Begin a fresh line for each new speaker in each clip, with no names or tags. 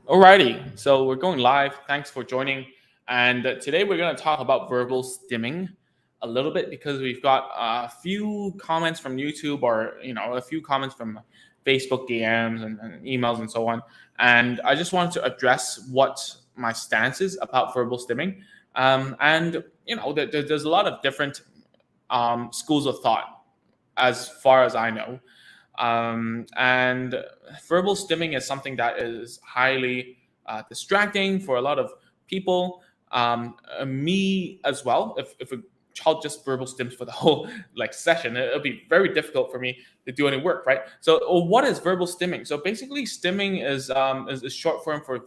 Alrighty, so we're going live. Thanks for joining. And today we're going to talk about verbal stimming a little bit because we've got a few comments from YouTube or a few comments from Facebook DMs and emails and so on. And I just wanted to address what my stance is about verbal stimming. And there's a lot of different schools of thought as far as I know. And verbal stimming is something that is highly distracting for a lot of people. Me as well. If a child just verbal stims for the whole session, it'll be very difficult for me to do any work, right? So, what is verbal stimming? So basically, stimming is short form for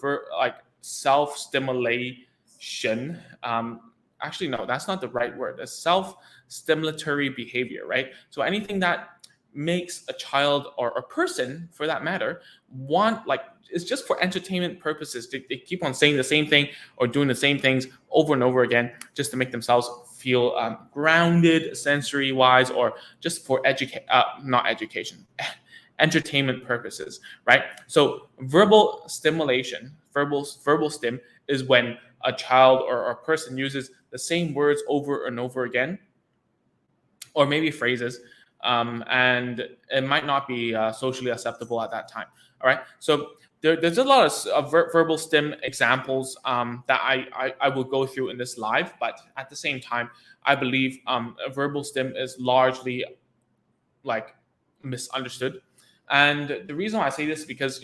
self stimulation. Actually, no, that's not the right word. It's self stimulatory behavior, right? So anything that makes a child or a person for that matter want it's just for entertainment purposes. They keep on saying the same thing or doing the same things over and over again just to make themselves feel grounded sensory wise, or just for not education entertainment purposes, right? So verbal stimulation, verbal stim is when a child or a person uses the same words over and over again, or maybe phrases, and it might not be socially acceptable at that time. All right, so there's a lot of verbal stim examples that I will go through in this live, but at the same time, I believe a verbal stim is largely misunderstood. And the reason why I say this is because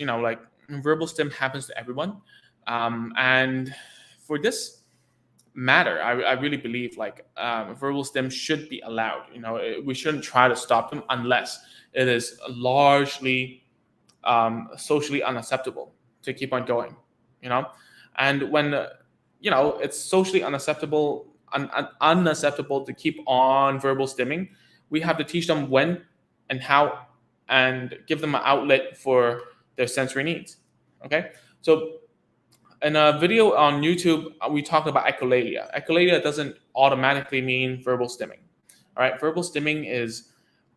verbal stim happens to everyone, and for this matter, I really believe verbal stim should be allowed. We shouldn't try to stop them unless it is largely socially unacceptable to keep on going. And when it's socially unacceptable to keep on verbal stimming, we have to teach them when and how, and give them an outlet for their sensory needs. Okay, so in a video on YouTube, we talked about echolalia. Echolalia doesn't automatically mean verbal stimming. All right, verbal stimming is,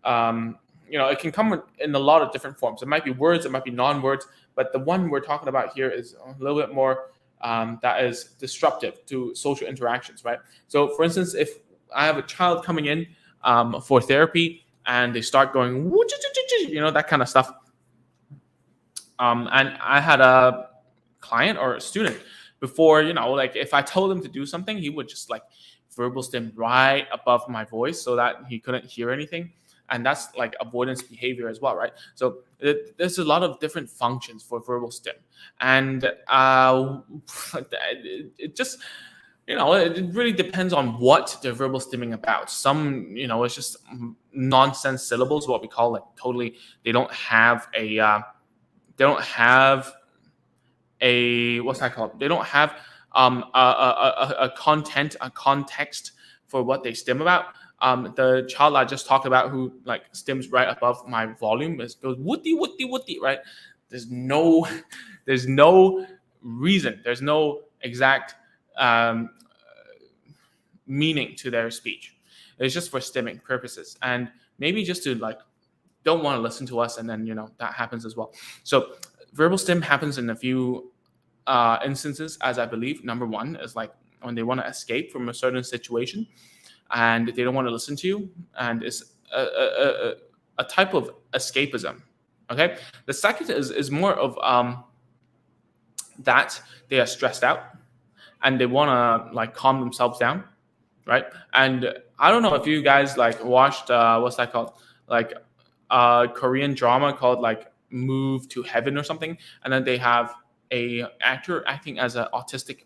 it can come in a lot of different forms. It might be words, it might be non-words, but the one we're talking about here is a little bit more that is disruptive to social interactions, right? So, for instance, if I have a child coming in for therapy and they start going, that kind of stuff, and I had a client or a student before, if I told him to do something, he would just verbal stim right above my voice so that he couldn't hear anything. And that's avoidance behavior as well, right? So there's a lot of different functions for verbal stim. And it just, it really depends on what they're verbal stimming about. Some, it's just nonsense syllables, what we call totally, they don't have a what's that called? They don't have a context for what they stim about. The child I just talked about who stims right above my volume goes woody woody woody, right? There's no reason. There's no exact meaning to their speech. It's just for stimming purposes, and maybe just to don't want to listen to us, and then that happens as well. So verbal stim happens in a few instances, as I believe. Number one is when they want to escape from a certain situation and they don't want to listen to you, and it's a type of escapism. Okay, the second is more of that they are stressed out and they want to calm themselves down, right? And I don't know if you guys watched what's that called, a Korean drama called Move to Heaven or something, and then they have a actor acting as an autistic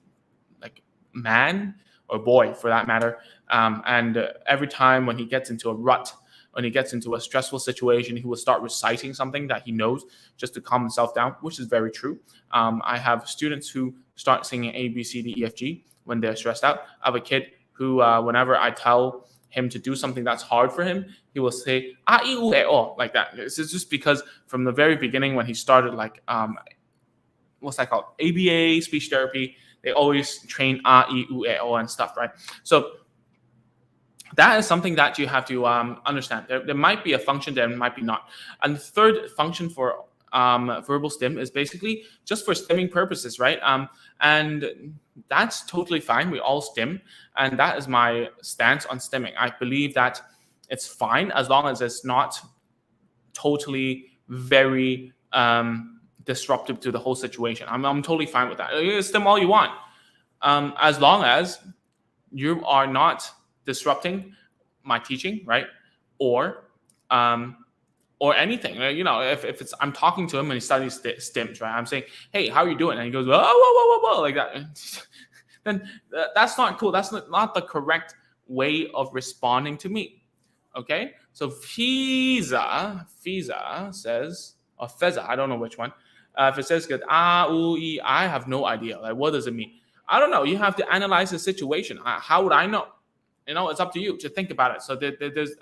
man or boy for that matter, and every time when he gets into a rut, when he gets into a stressful situation, he will start reciting something that he knows just to calm himself down, which is very true. I have students who start singing A, B, C, D, E, F, G when they're stressed out. I have a kid who, whenever I tell him to do something that's hard for him, he will say ah, ee, oo, eh, oh, like that. This is just because from the very beginning when he started what's that called, ABA speech therapy, they always train ah, ee, oo, eh, oh and stuff, right? So that is something that you have to understand. There might be a function, there might be not. And the third function for verbal stim is basically just for stimming purposes, right? And that's totally fine. We all stim, and that is my stance on stimming. I believe that it's fine as long as it's not totally very disruptive to the whole situation. I'm totally fine with that. You stim all you want, as long as you are not disrupting my teaching, right? Or or anything. If it's I'm talking to him and he studies stims, right? I'm saying, hey, how are you doing? And he goes, whoa, whoa, whoa, whoa, whoa, like that. Then that's not cool. That's not the correct way of responding to me. Okay? So Fiza says, or Feza, I don't know which one. If it says good, I have no idea. Like, what does it mean? I don't know. You have to analyze the situation. How would I know? It's up to you to think about it. So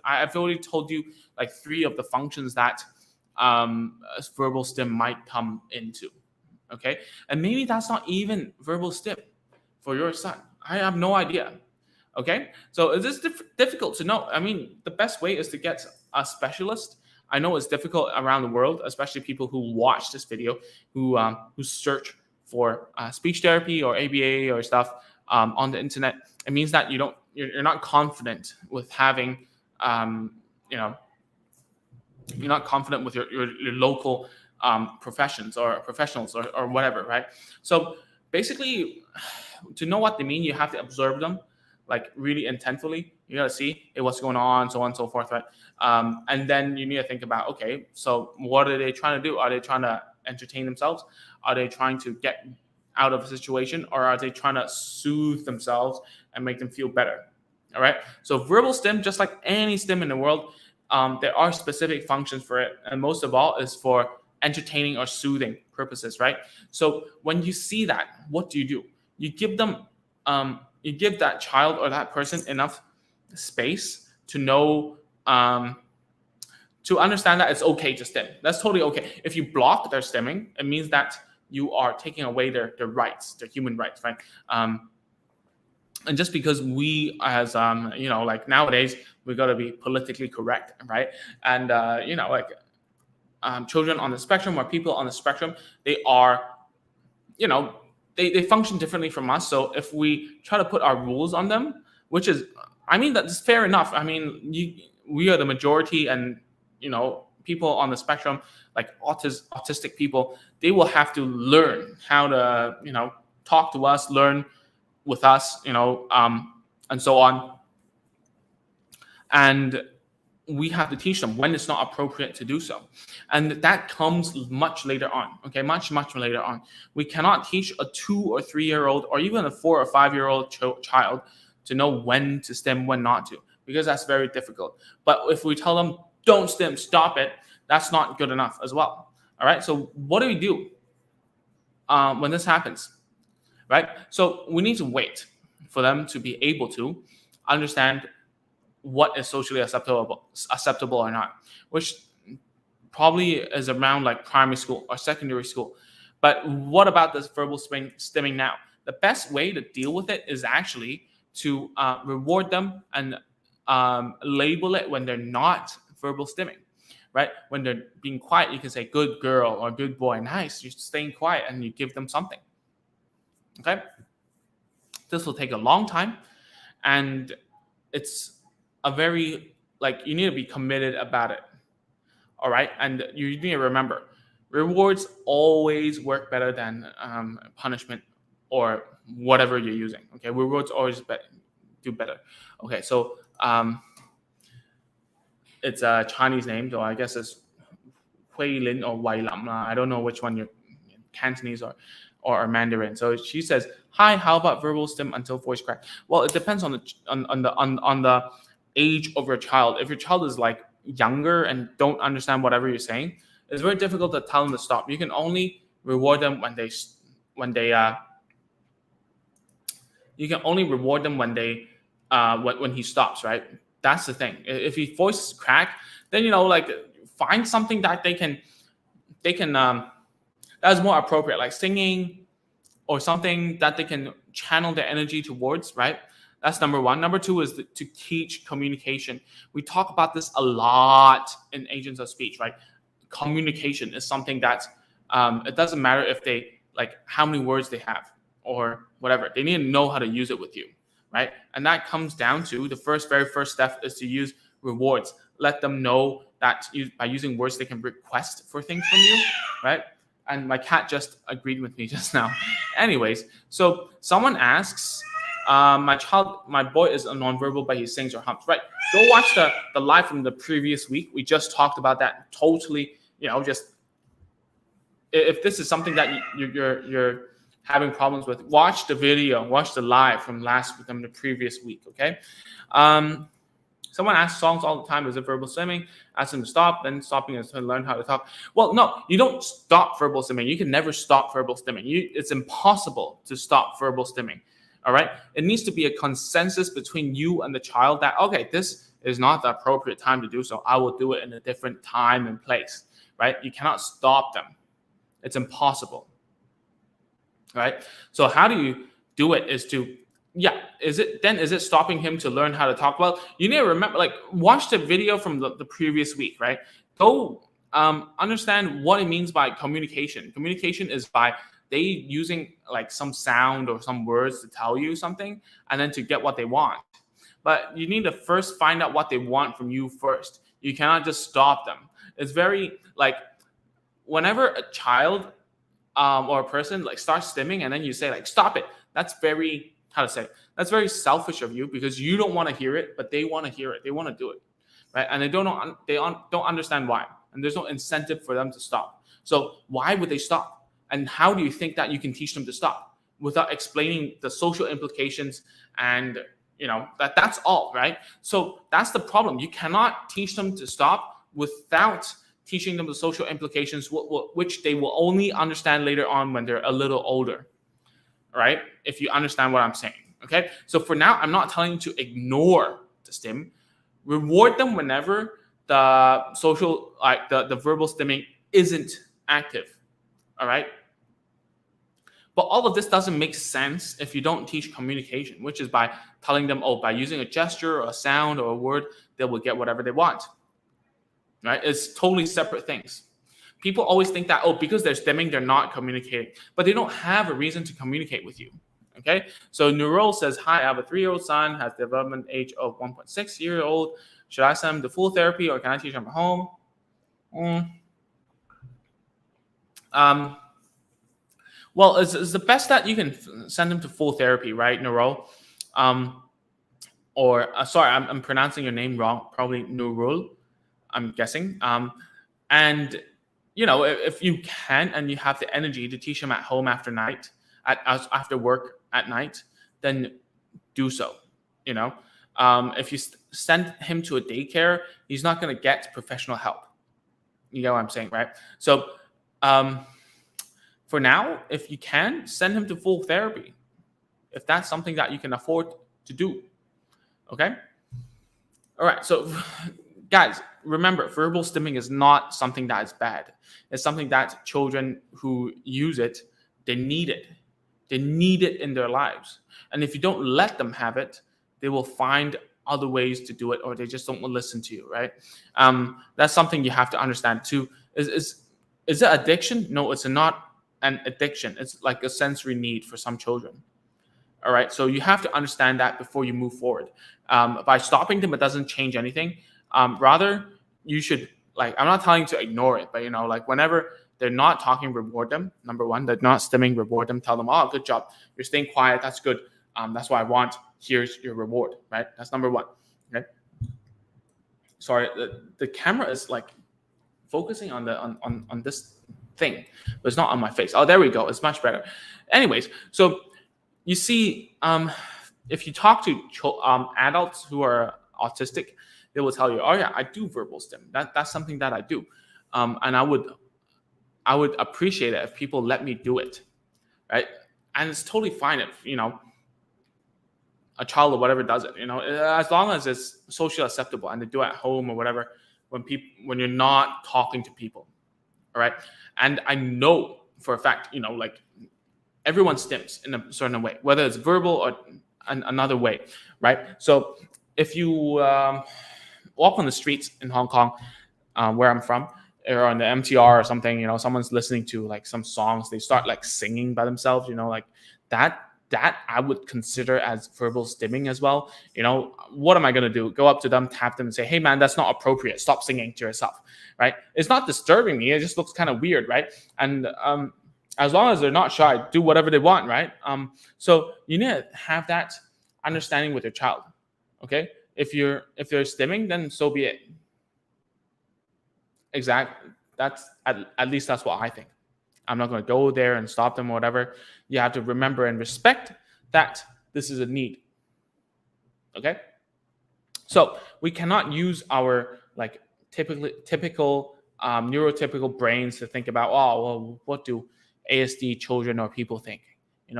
I've already told you like 3 of the functions that verbal stim might come into. Okay, and maybe that's not even verbal stim for your son. I have no idea. Okay, so it is difficult to know. I mean, the best way is to get a specialist. I know it's difficult around the world, especially people who watch this video, who search for speech therapy or ABA or stuff on the internet. It means that you're not confident with having you're not confident with your local professions or professionals or whatever, right? So basically, to know what they mean, you have to observe them like really intentfully. You gotta see what's going on, so on and so forth, right? And then you need to think about, okay, so what are they trying to do? Are they trying to entertain themselves? Are they trying to get out of a situation, or are they trying to soothe themselves and make them feel better? All right. So verbal stim, just like any stim in the world, there are specific functions for it, and most of all is for entertaining or soothing purposes, right? So when you see that, what do? You give them, you give that child or that person enough space to know, to understand that it's okay to stim. That's totally okay. If you block their stimming, it means that you are taking away their rights, their human rights, right? And just because we as like nowadays we got to be politically correct, right? And children on the spectrum or people on the spectrum, they are, they function differently from us. So if we try to put our rules on them, which is, I mean, that's fair enough. I mean, we are the majority, and people on the spectrum, like autistic people, they will have to learn how to talk to us, learn with us, and so on. And we have to teach them when it's not appropriate to do so. And that comes much later on, okay? Much later on. We cannot teach a 2 or 3 year old or even a 4 or 5 year old child to know when to stim, when not to, because that's very difficult. But if we tell them, don't stim, stop it, that's not good enough as well. All right, so what do we do when this happens? Right? So we need to wait for them to be able to understand what is socially acceptable or not, which probably is around like primary school or secondary school. But what about this verbal stimming now? The best way to deal with it is actually to reward them and label it when they're not verbal stimming, right? When they're being quiet, you can say good girl or good boy, nice, you're staying quiet, and you give them something. Okay, this will take a long time, and it's a very, like, you need to be committed about it. All right, and you need to remember, rewards always work better than punishment or whatever you're using. Okay, rewards always do better. Okay, so it's a Chinese name, so I guess it's Hui Lin or Wai Lam. I don't know which one you're Cantonese or Mandarin. So she says, "Hi, how about verbal stim until voice crack?" Well, it depends on the age of your child. If your child is like younger and don't understand whatever you're saying, it's very difficult to tell them to stop. You can only reward them when you can only reward them when he stops, right? That's the thing. If he voice crack, then like find something that they can that's more appropriate, like singing or something that they can channel their energy towards, right? That's number one. Number two is to teach communication. We talk about this a lot in Agents of Speech, right? communication is something that it doesn't matter if they like how many words they have or whatever. They need to know how to use it with you, right? And that comes down to the very first step is to use rewards. Let them know that by using words they can request for things from you, right? And my cat just agreed with me just now. Anyways, so someone asks, my boy is a nonverbal, but he sings or hums. Right. Go watch the live from the previous week. We just talked about that. Totally, just if this is something that you're having problems with, watch the video, watch the live from last week, from the previous week. Okay. Someone asks songs all the time. Is it verbal stimming? Ask them to stop, then stopping is to learn how to talk. Well, no, you don't stop verbal stimming. You can never stop verbal stimming. It's impossible to stop verbal stimming. All right. It needs to be a consensus between you and the child that, okay, this is not the appropriate time to do so. I will do it in a different time and place. Right. You cannot stop them. It's impossible. Right. So how do you do it is to, is it stopping him to learn how to talk? Well, you need to remember, like, watch the video from the previous week, right? Go understand what it means by communication. Communication is by they using like some sound or some words to tell you something and then to get what they want. But you need to first find out what they want from you first. You cannot just stop them. It's very like whenever a child or a person like starts stimming and then you say like, stop it. That's very, that's very selfish of you because you don't want to hear it, but they want to hear it. They want to do it, right? And they don't understand why. And there's no incentive for them to stop. So why would they stop? And how do you think that you can teach them to stop without explaining the social implications and, that's all, right? So that's the problem. You cannot teach them to stop without teaching them the social implications, which they will only understand later on when they're a little older, right? If you understand what I'm saying, okay? So for now, I'm not telling you to ignore the stim. Reward them whenever the social, like the verbal stimming isn't active, all right? But all of this doesn't make sense if you don't teach communication, which is by telling them, by using a gesture or a sound or a word, they will get whatever they want, right? It's totally separate things. People always think that, because they're stimming, they're not communicating, but they don't have a reason to communicate with you, okay? So Nurul says, hi, I have a 3-year-old son, has development age of 1.6-year-old. Should I send him to full therapy or can I teach him at home? Well, it's the best that you can send him to full therapy, right, Nurul? Sorry, I'm pronouncing your name wrong, probably Nurul, I'm guessing. And, if you can and you have the energy to teach him at home after work at night, then do so, If you send him to a daycare, he's not going to get professional help. You know what I'm saying, right? So, for now, if you can, send him to full therapy. If that's something that you can afford to do. Okay? All right. So, guys, remember, verbal stimming is not something that is bad. It's something that children who use it, they need it. They need it in their lives. And if you don't let them have it, they will find other ways to do it, or they just don't listen to you, right? That's something you have to understand too. Is it addiction? No, it's not an addiction. It's like a sensory need for some children. All right. So you have to understand that before you move forward. By stopping them, it doesn't change anything. Rather, you should, I'm not telling you to ignore it, but whenever they're not talking, reward them. Number one, they're not stimming, reward them. Tell them, good job. You're staying quiet. That's good. That's what I want. Here's your reward, right? That's number one. Okay. Sorry, the camera is focusing on this thing, but it's not on my face. Oh, there we go. It's much better. Anyways, so you see, if you talk to adults who are autistic, they will tell you, oh yeah, I do verbal stim. That's something that I do, and I would appreciate it if people let me do it, right? And it's totally fine if a child or whatever does it, as long as it's socially acceptable and they do it at home or whatever when you're not talking to people. All right. And I know for a fact, everyone stims in a certain way, whether it's verbal or another way. Right. So if you walk on the streets in Hong Kong, where I'm from, or on the MTR or something, someone's listening to like some songs, they start like singing by themselves, like that I would consider as verbal stimming as well. What am I going to do? Go up to them, tap them and say, hey man, that's not appropriate. Stop singing to yourself, right? It's not disturbing me. It just looks kind of weird, right? And as long as they're not shy, do whatever they want, right? So you need to have that understanding with your child, okay? If they're stimming, then so be it. Exactly. That's at least that's what I think. I'm not going to go there and stop them or whatever. You have to remember and respect that this is a need. Okay? So we cannot use our like typical neurotypical brains to think about, oh, well, what do ASD children or people think?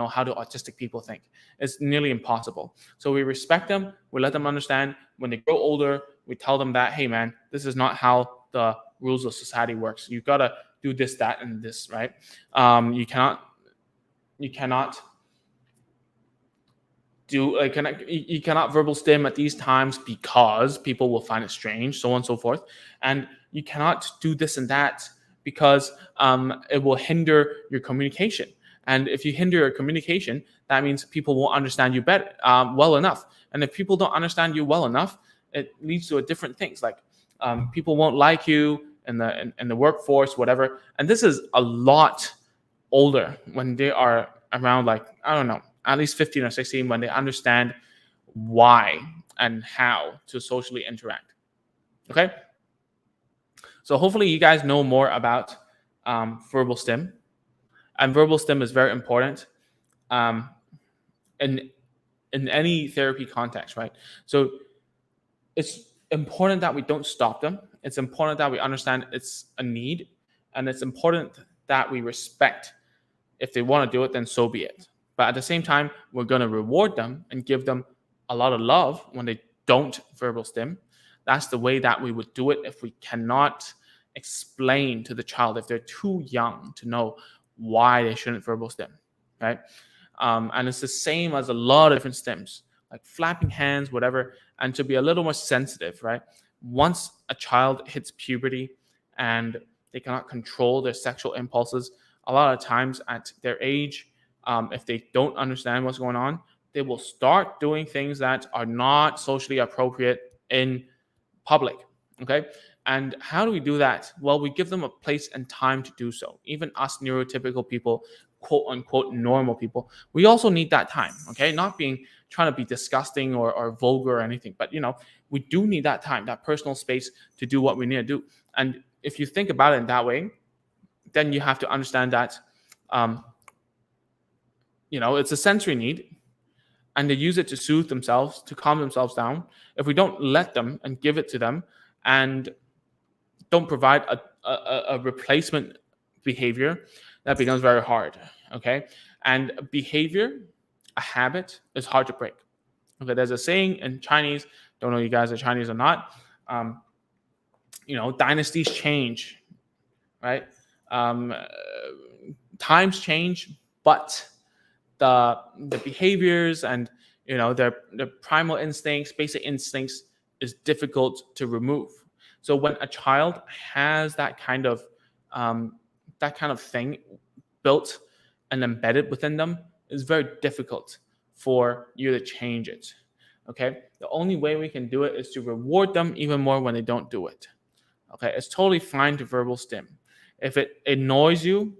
How do autistic people think? It's nearly impossible. So we respect them. We let them understand. When they grow older, we tell them that, hey, man, this is not how the rules of society works. You got to do this, that, and this, right? You cannot you cannot verbal stim at these times because people will find it strange, so on and so forth. And you cannot do this and that because it will hinder your communication. And if you hinder your communication, that means people won't understand you well enough. And if people don't understand you well enough, it leads to different things. Like people won't like you in the workforce, whatever. And this is a lot older when they are around, like, I don't know, at least 15 or 16, when they understand why and how to socially interact. Okay? So hopefully you guys know more about verbal stim. And verbal stim is very important in any therapy context, right? So it's important that we don't stop them. It's important that we understand it's a need. And it's important that we respect. If they want to do it, then so be it. But at the same time, we're going to reward them and give them a lot of love when they don't verbal stim. That's the way that we would do it if we cannot explain to the child, if they're too young to know why they shouldn't verbal stim, right? And it's the same as a lot of different stims, like flapping hands, whatever, and to be a little more sensitive, right? Once a child hits puberty and they cannot control their sexual impulses, a lot of times at their age, if they don't understand what's going on, they will start doing things that are not socially appropriate in public, okay? And how do we do that? Well, we give them a place and time to do so. Even us neurotypical people, quote unquote normal people, we also need that time, okay? Not trying to be disgusting or vulgar or anything, but we do need that time, that personal space to do what we need to do. And if you think about it in that way, then you have to understand that it's a sensory need, and they use it to soothe themselves, to calm themselves down. If we don't let them and give it to them and don't provide a replacement behavior, that becomes very hard, okay? And behavior, a habit, is hard to break. Okay, there's a saying in Chinese, don't know if you guys are Chinese or not, dynasties change, right? Times change, but the behaviors and their primal instincts, basic instincts, is difficult to remove. So when a child has that kind of thing built and embedded within them, it's very difficult for you to change it. Okay, the only way we can do it is to reward them even more when they don't do it. Okay, it's totally fine to verbal stim. If it annoys you,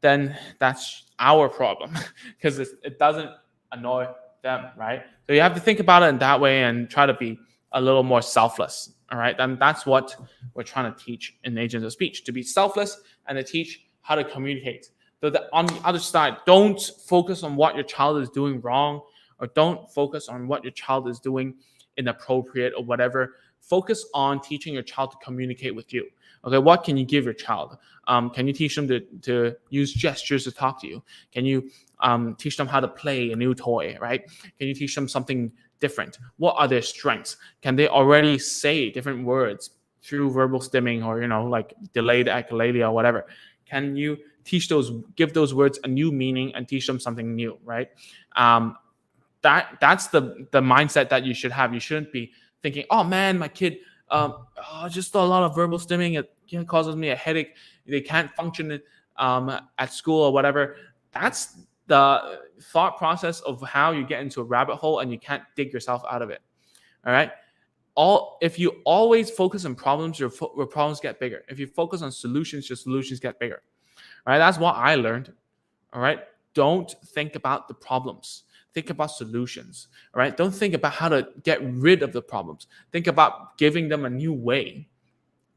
then that's our problem because it doesn't annoy them, right? So you have to think about it in that way and try to be a little more selfless, all right? And that's what we're trying to teach in Agents of Speech, to be selfless and to teach how to communicate. So that on the other side, don't focus on what your child is doing wrong, or don't focus on what your child is doing inappropriate or whatever. Focus on teaching your child to communicate with you. Okay, what can you give your child? Can you teach them to use gestures to talk to you? Can you teach them how to play a new toy, right? Can you teach them something different? What are their strengths? Can they already say different words through verbal stimming or, like delayed echolalia or whatever? Can you give those words a new meaning and teach them something new, right? That's the mindset that you should have. You shouldn't be thinking, oh man, my kid Just a lot of verbal stimming. It causes me a headache. They can't function at school or whatever. That's the thought process of how you get into a rabbit hole and you can't dig yourself out of it. All right. If you always focus on problems, your problems get bigger. If you focus on solutions, your solutions get bigger. All right. That's what I learned. All right. Don't think about the problems. Think about solutions. All right. Don't think about how to get rid of the problems. Think about giving them a new way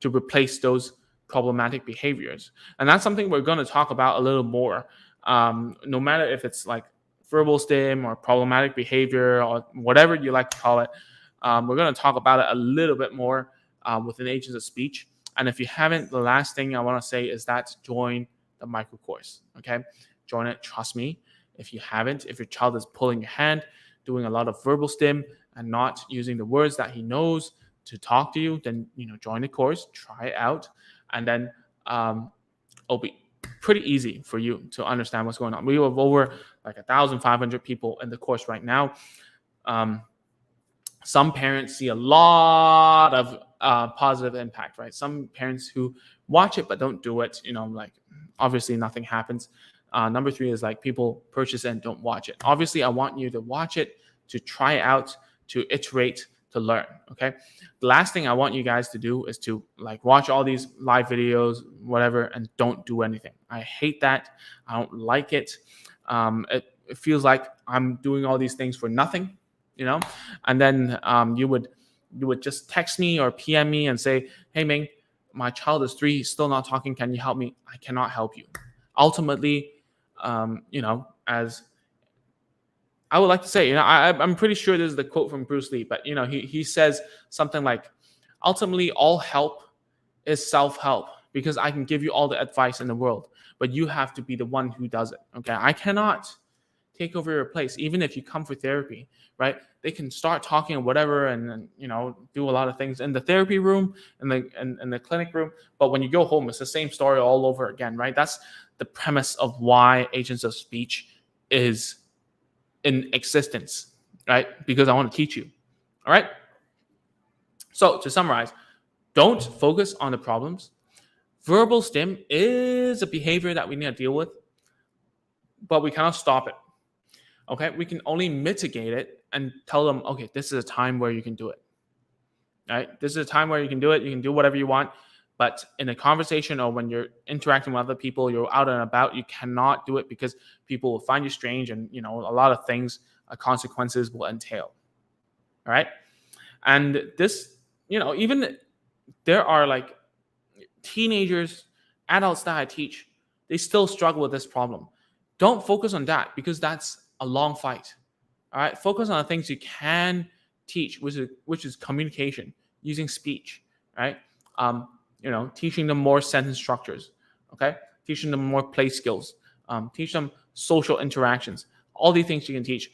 to replace those problematic behaviors. And that's something we're going to talk about a little more. No matter if it's like verbal stim or problematic behavior or whatever you like to call it, we're going to talk about it a little bit more within Agents of Speech. And if you haven't, the last thing I want to say is that join the micro course. Okay, join it. Trust me. If you haven't, if your child is pulling your hand, doing a lot of verbal stim and not using the words that he knows to talk to you, then join the course, try it out, and then it'll be pretty easy for you to understand what's going on. We have over like 1,500 people in the course right now. Some parents see a lot of positive impact, right? Some parents who watch it but don't do it, like obviously nothing happens. Number 3 is like people purchase it and don't watch it. Obviously, I want you to watch it, to try it out, to iterate, to learn. Okay. The last thing I want you guys to do is to like watch all these live videos, whatever, and don't do anything. I hate that. I don't like it. It feels like I'm doing all these things for nothing, and then you would just text me or PM me and say, hey, Ming, my child is 3, he's still not talking. Can you help me? I cannot help you. Ultimately, as I would like to say, I'm pretty sure this is the quote from Bruce Lee, but he says something like, ultimately, all help is self-help, because I can give you all the advice in the world, but you have to be the one who does it. Okay, I cannot take over your place, even if you come for therapy, right? They can start talking or whatever, and do a lot of things in the therapy room and the clinic room. But when you go home, it's the same story all over again, right? That's the premise of why Agents of Speech is in existence, right? Because I want to teach you. All right. So to summarize, don't focus on the problems. Verbal stim is a behavior that we need to deal with, but we cannot stop it. Okay. We can only mitigate it and tell them, okay, this is a time where you can do it. All right. This is a time where you can do it. You can do whatever you want. But in a conversation or when you're interacting with other people, you're out and about, you cannot do it, because people will find you strange, and a lot of things, consequences will entail. All right. And this, even there are like teenagers, adults that I teach, they still struggle with this problem. Don't focus on that, because that's a long fight. All right. Focus on the things you can teach, which is communication, using speech. Right. Teaching them more sentence structures, okay? Teaching them more play skills, teach them social interactions. All these things you can teach.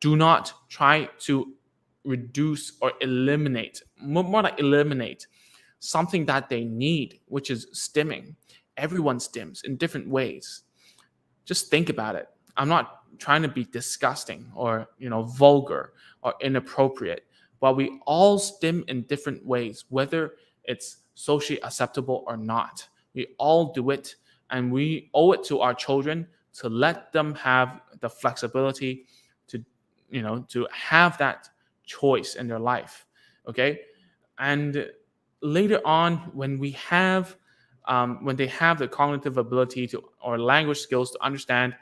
Do not try to reduce or eliminate, more like eliminate something that they need, which is stimming. Everyone stims in different ways. Just think about it. I'm not trying to be disgusting or, vulgar or inappropriate, but we all stim in different ways, whether it's socially acceptable or not. We all do it, and we owe it to our children to let them have the flexibility to, to have that choice in their life. Okay. And later on, when they have the cognitive ability to, or language skills to understand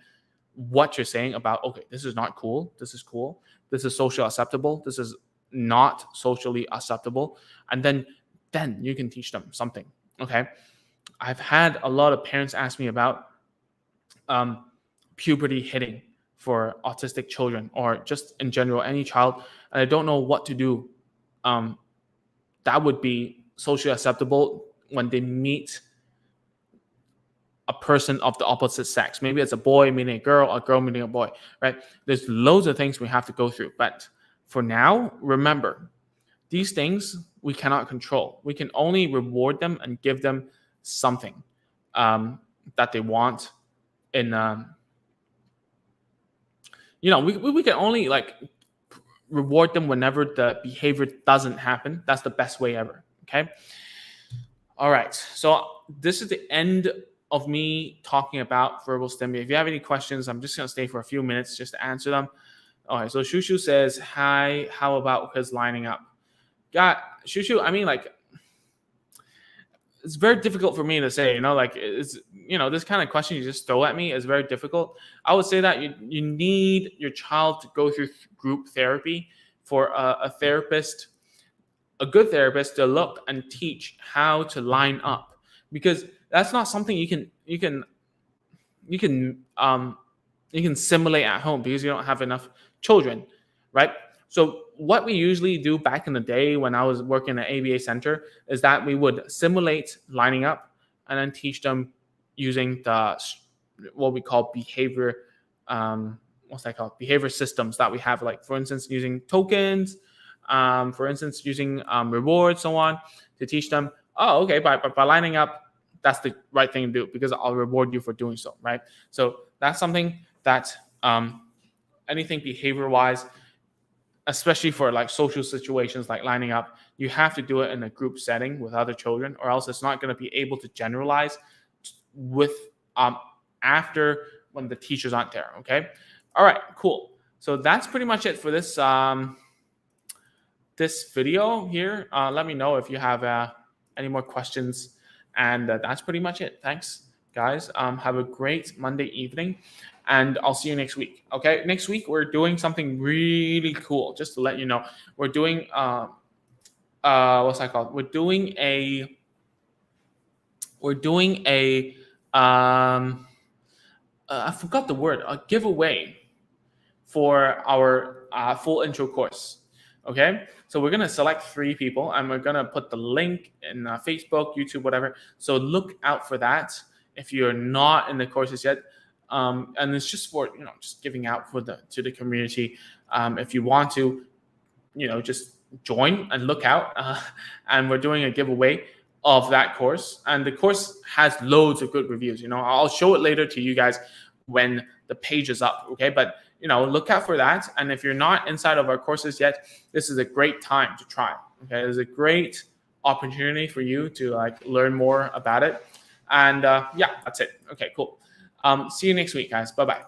what you're saying about, okay, this is not cool, this is cool, this is socially acceptable, this is not socially acceptable, and then you can teach them something. Okay. I've had a lot of parents ask me about puberty hitting for autistic children, or just in general, any child, and I don't know what to do. That would be socially acceptable when they meet a person of the opposite sex. Maybe it's a boy meeting a girl meeting a boy, right? There's loads of things we have to go through. But for now, remember, these things we cannot control. We can only reward them and give them something that they want. We can only reward them whenever the behavior doesn't happen. That's the best way ever. Okay. All right. So this is the end of me talking about verbal stim. If you have any questions, I'm just going to stay for a few minutes just to answer them. All right. So Shushu says, hi, how about his lining up? God, Shushu, I mean, like, it's very difficult for me to say, like, it's, this kind of question you just throw at me is very difficult. I would say that you need your child to go through group therapy for a therapist, a good therapist, to look and teach how to line up, because that's not something you can simulate at home because you don't have enough children, right? So what we usually do back in the day when I was working at ABA Center is that we would simulate lining up and then teach them using what we call behavior, what's that called? Behavior systems that we have, like for instance using tokens, for instance using rewards, so on, to teach them. Oh, okay, by lining up, that's the right thing to do because I'll reward you for doing so, right? So that's something that anything behavior wise, especially for like social situations like lining up, you have to do it in a group setting with other children, or else it's not going to be able to generalize with after when the teachers aren't there. Okay. All right, cool. So that's pretty much it for this this video here. Let me know if you have any more questions. And that's pretty much it. Thanks, guys. Have a great Monday evening, and I'll see you next week. Okay, next week we're doing something really cool. Just to let you know, we're doing what's that called? We're doing a I forgot the word. A giveaway for our full intro course. Okay, so we're gonna select 3 people, and we're gonna put the link in Facebook, YouTube, whatever. So look out for that if you're not in the courses yet. And it's just for just giving out to the community. If you want to, just join and look out. And we're doing a giveaway of that course, and the course has loads of good reviews. I'll show it later to you guys when the page is up. Okay, but look out for that. And if you're not inside of our courses yet, this is a great time to try. Okay, it's a great opportunity for you to learn more about it. And yeah, that's it. Okay, cool. See you next week, guys. Bye bye.